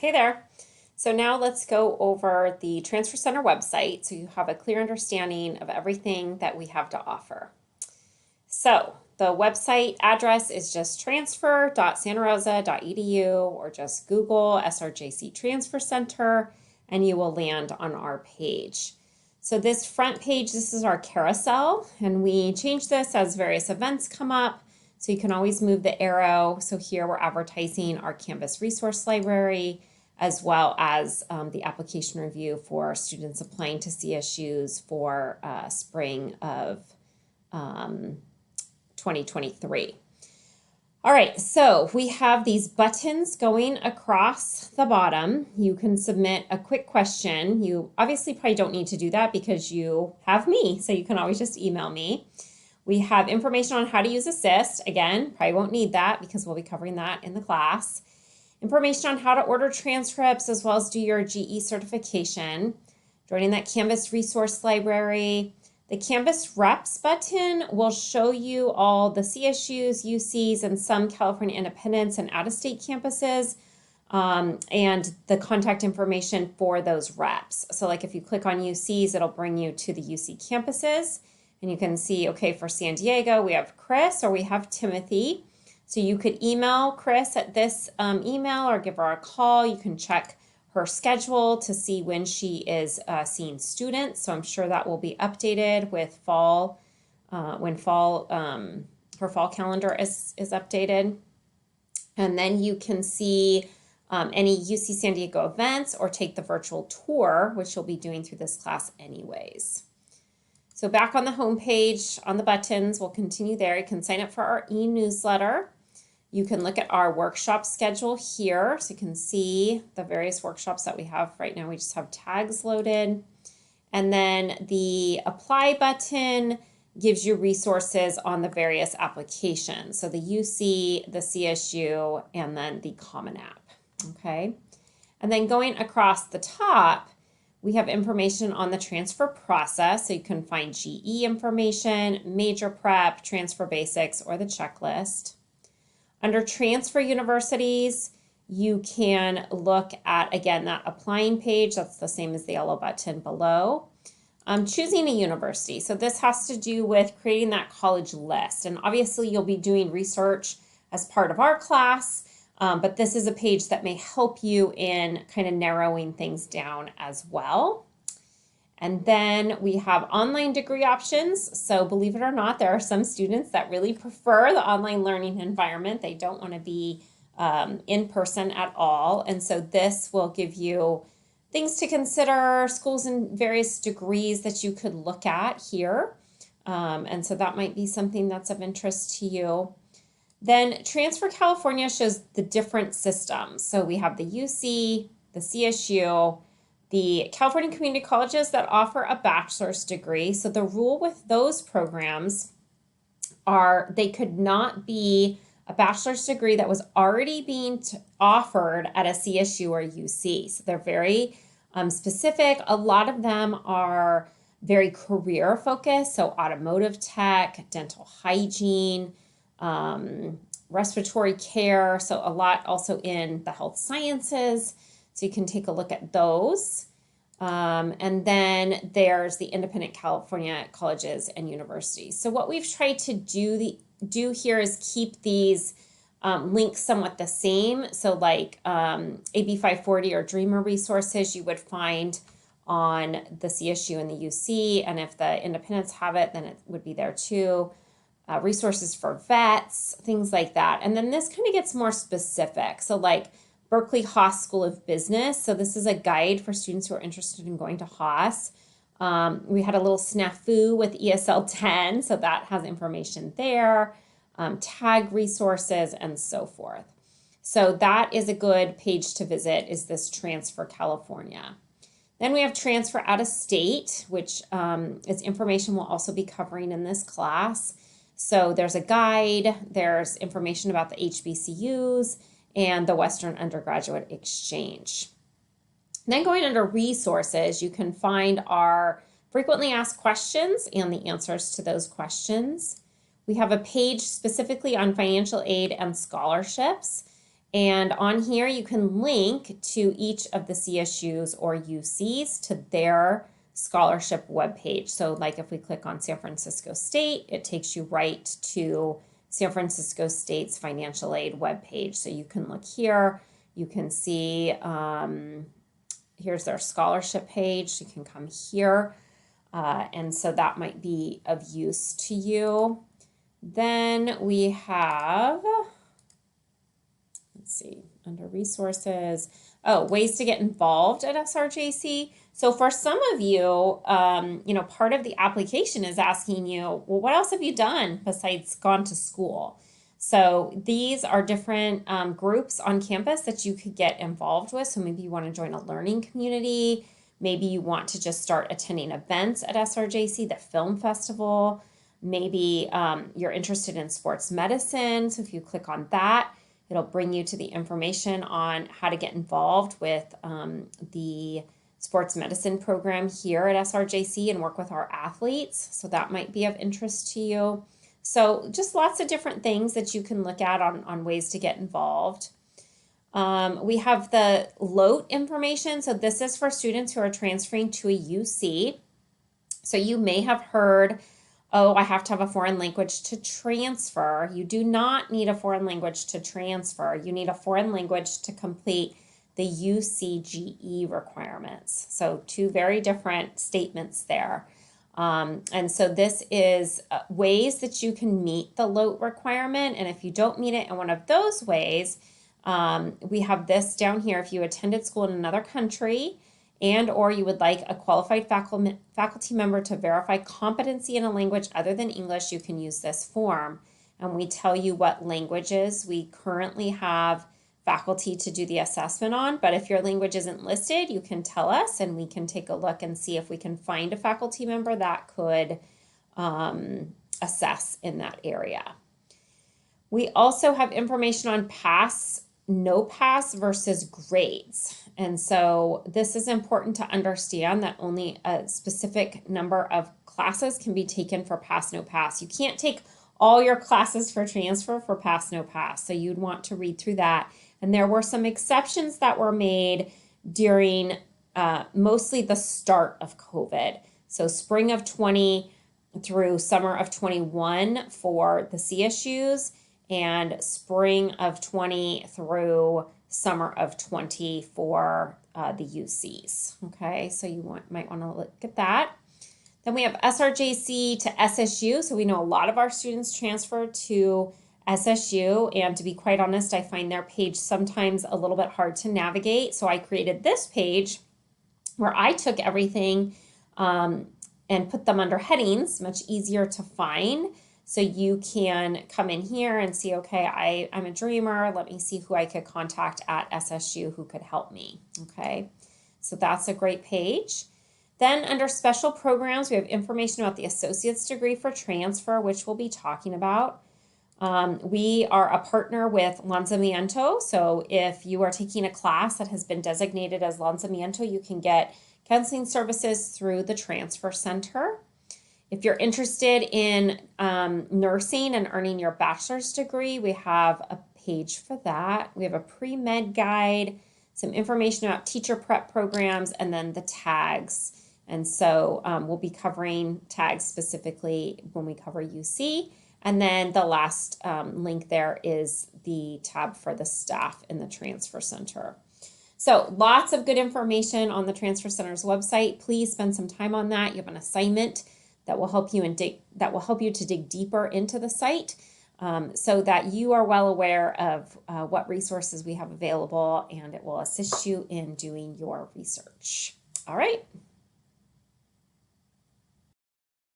Hey there. So now let's go over the Transfer Center website so you have a clear understanding of everything that we have to offer. So the website address is just transfer.santarosa.edu or just Google SRJC Transfer Center and you will land on our page. So this front page, this is our carousel, and we change this as various events come up. So you can always move the arrow. So here we're advertising our Canvas resource library, as well as the application review for students applying to CSUs for spring of 2023. All right, so we have these buttons going across the bottom. You can submit a quick question. You obviously probably don't need to do that because you have me, so you can always just email me. We have information on how to use Assist. Again, probably won't need that because we'll be covering that in the class. Information on how to order transcripts as well as do your GE certification. Joining that Canvas resource library. The Canvas Reps button will show you all the CSUs, UCs, and some California Independents and out-of-state campuses, and the contact information for those reps. So like if you click on UCs, it'll bring you to the UC campuses, and you can see, okay, for San Diego, we have Chris or we have Timothy. So you could email Chris at this email or give her a call. You can check her schedule to see when she is seeing students. So I'm sure that will be updated with fall, when her fall calendar is updated. And then you can see any UC San Diego events or take the virtual tour, which you'll be doing through this class anyways. So back on the home page, on the buttons, we'll continue there. You can sign up for our e-newsletter. You can look at our workshop schedule here, so you can see the various workshops that we have right now. We just have tags loaded. And then the apply button gives you resources on the various applications. So the UC, the CSU, and then the Common App, okay? And then going across the top, we have information on the transfer process. So you can find GE information, major prep, transfer basics, or the checklist. Under transfer universities, you can look at, again, that applying page. That's the same as the yellow button below. Choosing a university. So this has to do with creating that college list. And obviously you'll be doing research as part of our class, but this is a page that may help you in kind of narrowing things down as well. And then we have online degree options. So believe it or not, there are some students that really prefer the online learning environment. They don't want to be in person at all. And so this will give you things to consider, schools and various degrees that you could look at here. And so that might be something that's of interest to you. Then Transfer California shows the different systems. So we have the UC, the CSU, the California community colleges that offer a bachelor's degree. So the rule with those programs are they could not be a bachelor's degree that was already being offered at a CSU or UC. So they're very specific. A lot of them are very career focused. So automotive tech, dental hygiene, respiratory care. So a lot also in the health sciences. So you can take a look at those. And then there's the independent California colleges and universities. So what we've tried to do here is keep these links somewhat the same. So like AB 540 or Dreamer resources you would find on the CSU and the UC. And if the independents have it, then it would be there too. Resources for vets, things like that. And then this kind of gets more specific. So like Berkeley Haas School of Business. So this is a guide for students who are interested in going to Haas. We had a little snafu with ESL 10, so that has information there, tag resources, and so forth. So that is a good page to visit, is this Transfer California. Then we have Transfer Out of State, which is information we'll also be covering in this class. So there's a guide, there's information about the HBCUs, and the Western Undergraduate Exchange. Then going under resources, you can find our frequently asked questions and the answers to those questions. We have a page specifically on financial aid and scholarships, And on here, you can link to each of the CSUs or UCs to their scholarship webpage. So like if we click on San Francisco State, it takes you right to San Francisco State's financial aid webpage. So you can look here, you can see, here's their scholarship page. You can come here. And so that might be of use to you. Then we have, let's see, under resources, ways to get involved at SRJC. So for some of you, part of the application is asking you, well, what else have you done besides gone to school? So these are different groups on campus that you could get involved with. So maybe you want to join a learning community. Maybe you want to just start attending events at SRJC, the film festival. Maybe you're interested in sports medicine. So if you click on that, it'll bring you to the information on how to get involved with the sports medicine program here at SRJC and work with our athletes. So that might be of interest to you. So just lots of different things that you can look at on ways to get involved. We have the LOTE information. So this is for students who are transferring to a UC. So you may have heard, oh, I have to have a foreign language to transfer. You do not need a foreign language to transfer. You need a foreign language to complete the UCGE requirements. So two very different statements there. And so this is ways that you can meet the LOTE requirement. And if you don't meet it in one of those ways, we have this down here. If you attended school in another country and or you would like a qualified faculty member to verify competency in a language other than English, you can use this form. And we tell you what languages we currently have faculty to do the assessment on. But if your language isn't listed, you can tell us and we can take a look and see if we can find a faculty member that could assess in that area. We also have information on pass, no pass versus grades. And so this is important to understand that only a specific number of classes can be taken for pass, no pass. You can't take all your classes for transfer for pass, no pass. So you'd want to read through that. And there were some exceptions that were made during mostly the start of COVID. So spring of 20 through summer of 21 for the CSUs and spring of 20 through summer of 20 for the UCs. Okay, so you might want to look at that. Then we have SRJC to SSU. So we know a lot of our students transfer to SSU, and to be quite honest, I find their page sometimes a little bit hard to navigate. So I created this page where I took everything and put them under headings, much easier to find. So you can come in here and see, okay, I'm a dreamer. Let me see who I could contact at SSU who could help me. Okay, so that's a great page. Then under special programs, we have information about the associate's degree for transfer, which we'll be talking about. We are a partner with Lanzamiento. So if you are taking a class that has been designated as Lanzamiento, you can get counseling services through the Transfer Center. If you're interested in nursing and earning your bachelor's degree, we have a page for that. We have a pre-med guide, some information about teacher prep programs, and then the tags. And so we'll be covering tags specifically when we cover UC. And then the last link there is the tab for the staff in the Transfer Center. So lots of good information on the Transfer Center's website. Please spend some time on that. You have an assignment that will help you to dig deeper into the site so that you are well aware of what resources we have available, and it will assist you in doing your research. All right.